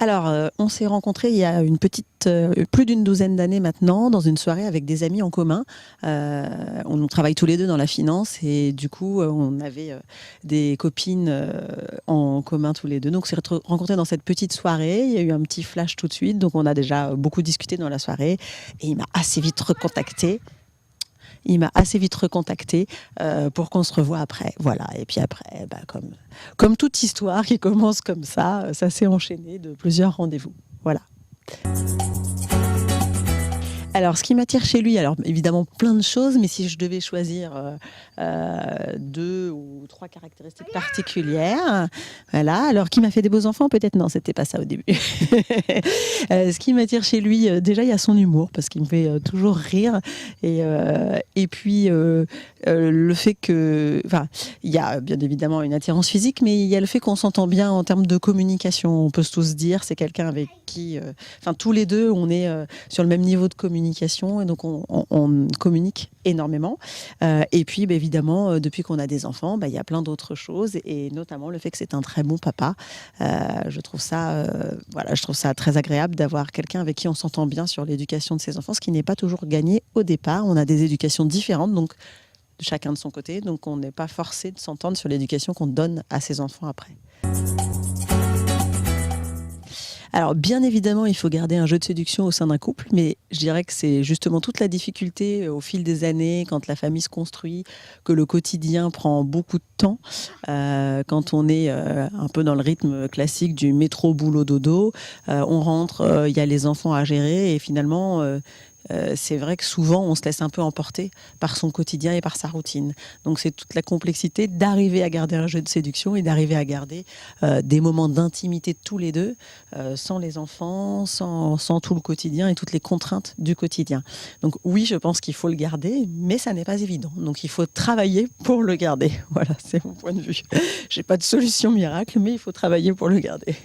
Alors, on s'est rencontrés il y a plus d'une douzaine d'années maintenant, dans une soirée avec des amis en commun. On travaille tous les deux dans la finance et du coup, on avait des copines en commun tous les deux. Donc, on s'est rencontrés dans cette petite soirée. Il y a eu un petit flash tout de suite. Donc, on a déjà beaucoup discuté dans la soirée et il m'a assez vite recontacté. Pour qu'on se revoie après. Voilà. Et puis après, comme toute histoire qui commence comme ça s'est enchaîné de plusieurs rendez-vous. Voilà. Alors, ce qui m'attire chez lui, alors évidemment plein de choses, mais si je devais choisir deux ou trois caractéristiques particulières, voilà. Alors, qui m'a fait des beaux enfants? Peut-être non, c'était pas ça au début. Ce qui m'attire chez lui, déjà, il y a son humour, parce qu'il me fait toujours rire. Et puis, le fait que... Enfin, il y a bien évidemment une attirance physique, mais il y a le fait qu'on s'entend bien en termes de communication. On peut tous dire, c'est quelqu'un avec qui... Enfin, tous les deux, on est sur le même niveau de communication et donc on communique énormément. Et puis, évidemment, depuis qu'on a des enfants, il y a plein d'autres choses et notamment le fait que c'est un très bon papa. Je trouve ça très agréable d'avoir quelqu'un avec qui on s'entend bien sur l'éducation de ses enfants, ce qui n'est pas toujours gagné au départ. On a des éducations différentes, donc chacun de son côté, donc on n'est pas forcé de s'entendre sur l'éducation qu'on donne à ses enfants après. Alors, bien évidemment, il faut garder un jeu de séduction au sein d'un couple, mais je dirais que c'est justement toute la difficulté au fil des années, quand la famille se construit, que le quotidien prend beaucoup de temps, quand on est un peu dans le rythme classique du métro, boulot, dodo, on rentre, il y a les enfants à gérer et finalement... c'est vrai que souvent, on se laisse un peu emporter par son quotidien et par sa routine. Donc, c'est toute la complexité d'arriver à garder un jeu de séduction et d'arriver à garder des moments d'intimité tous les deux, sans les enfants, sans tout le quotidien et toutes les contraintes du quotidien. Donc, oui, je pense qu'il faut le garder, mais ça n'est pas évident. Donc, il faut travailler pour le garder. Voilà, c'est mon point de vue. J'ai pas de solution miracle, mais il faut travailler pour le garder.